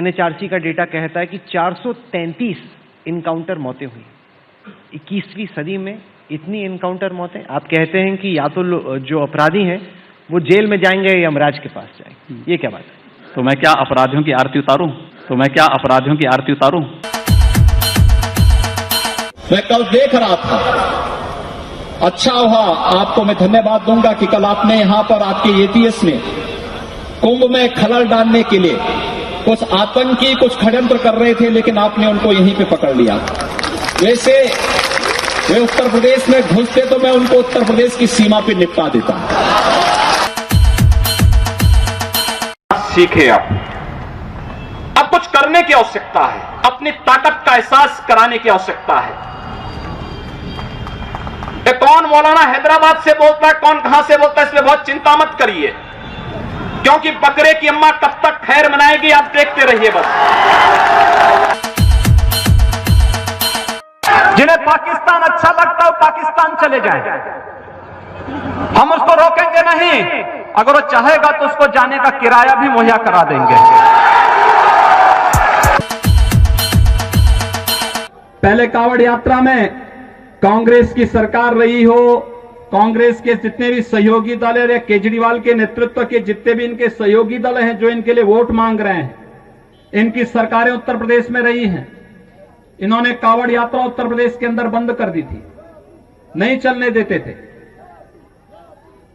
NHRC का data कहता है कि 433 इनकाउंटर मौतें हुई। 21वीं सदी में इतनी इनकाउंटर मौतें। आप कहते हैं कि या तो जो अपराधी हैं वो जेल में जाएंगे या यमराज के पास जाएंगे, ये क्या बात है? तो मैं क्या अपराधियों की आरती उतारूं? मैं कल देख रहा था, अच्छा हुआ, आपको मैं धन्यवाद दूंगा कि कल आपने यहां पर आपके एटीएस में कुंभ में खलल डालने के लिए कुछ आतंकी कुछ षड्यंत्र कर रहे थे, लेकिन आपने उनको यहीं पे पकड़ लिया। वैसे वे उत्तर प्रदेश में घुसते तो मैं उनको उत्तर प्रदेश की सीमा पे निपटा देता। सीखे अब कुछ करने की आवश्यकता है, अपनी ताकत का एहसास कराने की आवश्यकता है। कौन मौलाना हैदराबाद से बोलता है, कौन कहां से बोलता है, इसमें बहुत चिंता मत करिए, क्योंकि बकरे की अम्मा कब तक खैर मनाएगी आप देखते रहिए। बस जिन्हें पाकिस्तान अच्छा लगता है वो पाकिस्तान चले जाएं, हम उसको रोकेंगे नहीं। अगर वो चाहेगा तो उसको जाने का किराया भी मुहैया करा देंगे। पहले कावड़ यात्रा में कांग्रेस की सरकार रही हो, कांग्रेस के जितने भी सहयोगी दल है, केजरीवाल के नेतृत्व के जितने भी इनके सहयोगी दल हैं जो इनके लिए वोट मांग रहे हैं, इनकी सरकारें उत्तर प्रदेश में रही हैं। इन्होंने कावड़ यात्रा उत्तर प्रदेश के अंदर बंद कर दी थी, नहीं चलने देते थे,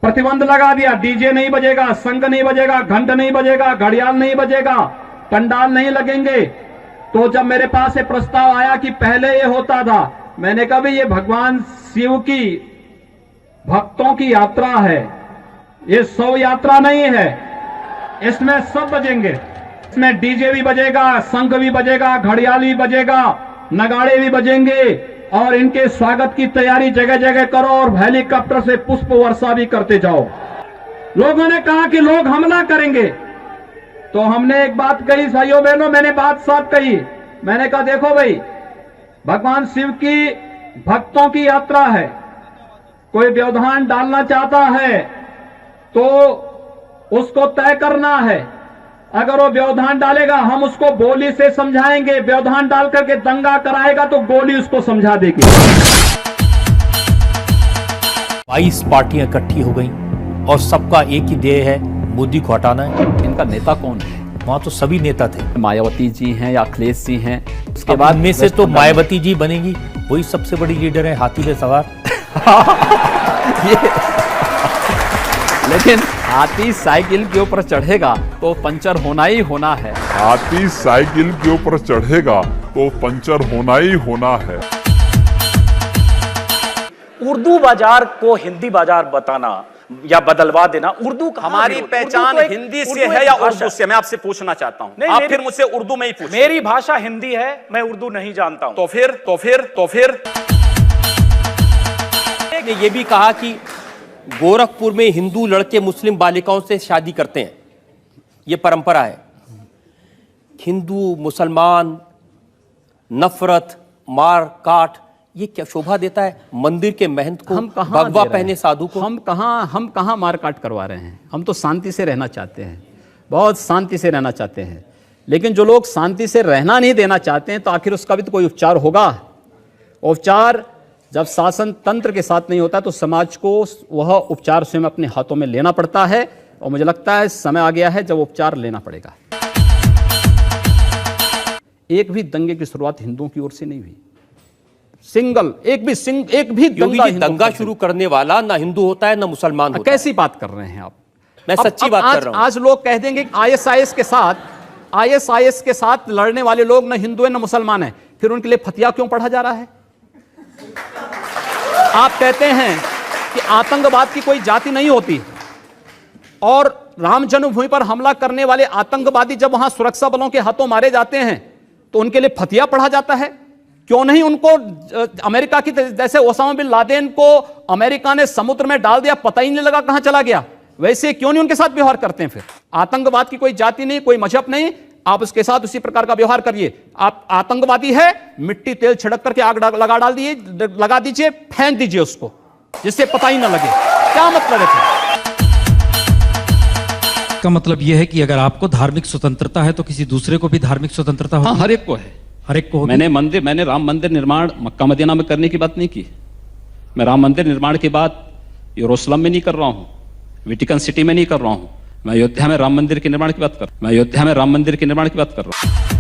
प्रतिबंध लगा दिया। डीजे नहीं बजेगा, शंख नहीं बजेगा, घंट नहीं बजेगा, घड़ियाल नहीं बजेगा, पंडाल नहीं लगेंगे। तो जब मेरे पास ये प्रस्ताव आया कि पहले ये होता था, मैंने कहा भाई ये भगवान शिव की भक्तों की यात्रा है, ये शव यात्रा नहीं है, इसमें सब बजेंगे, इसमें डीजे भी बजेगा, शंख भी बजेगा, घड़ियाल भी बजेगा, नगाड़े भी बजेंगे, और इनके स्वागत की तैयारी जगह जगह करो और हेलीकॉप्टर से पुष्प वर्षा भी करते जाओ। लोगों ने कहा कि लोग हमला करेंगे, तो हमने एक बात कही, भाइयों बहनों, मैंने बात साफ कही। मैंने कहा देखो भाई, भगवान शिव की भक्तों की यात्रा है, कोई व्यवधान डालना चाहता है तो उसको तय करना है। अगर वो व्यवधान डालेगा हम उसको गोली से समझाएंगे, व्यवधान डाल करके दंगा कराएगा तो गोली उसको समझा देगी। 22 पार्टियां इकट्ठी हो गई और सबका एक ही ध्येय है, मोदी को हटाना है। इनका नेता कौन है? वहां तो सभी नेता थे, मायावती जी हैं या अखिलेश जी हैं। उसके बाद में से तो मायावती जी बनेगी, वही सबसे बड़ी लीडर है, हाथी पे सवार। लेकिन हाथी साइकिल के ऊपर चढ़ेगा तो पंचर होना ही होना है। हाथी साइकिल के ऊपर चढ़ेगा तो पंचर होना ही होना है। उर्दू बाजार को हिंदी बाजार बताना या बदलवा देना, उर्दू हमारी पहचान हिंदी से है या उर्दू से? मैं आपसे पूछना चाहता हूं, आप फिर मुझसे उर्दू में ही पूछिए। मेरी भाषा हिंदी है, मैं उर्दू नहीं जानता हूं। तो फिर ने ये भी कहा कि गोरखपुर में हिंदू लड़के मुस्लिम बालिकाओं से शादी करते हैं, ये परंपरा है। हिंदू मुसलमान नफरत मार काट, ये क्या शोभा देता है मंदिर के महंत को, भगवा पहने साधु को? हम कहां मार काट करवा रहे हैं? हम तो शांति से रहना चाहते हैं, बहुत शांति से रहना चाहते हैं। लेकिन जो लोग शांति से रहना नहीं देना चाहते हैं तो आखिर उसका भी तो कोई उपचार होगा। उपचार जब शासन तंत्र के साथ नहीं होता तो समाज को वह उपचार स्वयं अपने हाथों में लेना पड़ता है, और मुझे लगता है समय आ गया है जब उपचार लेना पड़ेगा। एक भी दंगे की शुरुआत हिंदुओं की ओर से नहीं हुई, एक भी दंगा शुरू करने वाला ना हिंदू होता है ना मुसलमान होता है। कैसी बात कर रहे हैं आप? मैं सच्ची बात कर रहा हूं। आज लोग कह देंगे आईएसआईएस के साथ लड़ने वाले लोग ना हिंदू है ना मुसलमान है, फिर उनके लिए फतिया क्यों पढ़ा जा रहा है? आप कहते हैं कि आतंकवाद की कोई जाति नहीं होती, और राम जन्मभूमि पर हमला करने वाले आतंकवादी जब वहां सुरक्षा बलों के हाथों मारे जाते हैं तो उनके लिए फतिया पढ़ा जाता है। क्यों नहीं उनको अमेरिका की जैसे ओसामा बिन लादेन को अमेरिका ने समुद्र में डाल दिया, पता ही नहीं लगा कहां चला गया, वैसे क्यों नहीं उनके साथ व्यवहार करते हैं? फिर आतंकवाद की कोई जाति नहीं, कोई मजहब नहीं, आप उसके साथ उसी प्रकार का व्यवहार करिए। आप आतंकवादी है, मिट्टी तेल छिड़क करके आग लगा दीजिए, फेंक दीजिए उसको, जिससे पता ही ना लगे। क्या मतलब है? का मतलब यह है कि अगर आपको धार्मिक स्वतंत्रता है तो किसी दूसरे को भी धार्मिक स्वतंत्रता हाँ, होगी? हर एक को है। हर एक को होगी? मैंने राम मंदिर निर्माण मक्का मदीना में करने की बात नहीं की। मैं राम मंदिर निर्माण की बात यरूशलेम में नहीं कर रहा हूं, वेटिकन सिटी में नहीं कर रहा हूं। मैं अयोध्या में राम मंदिर के निर्माण की बात कर रहा हूं।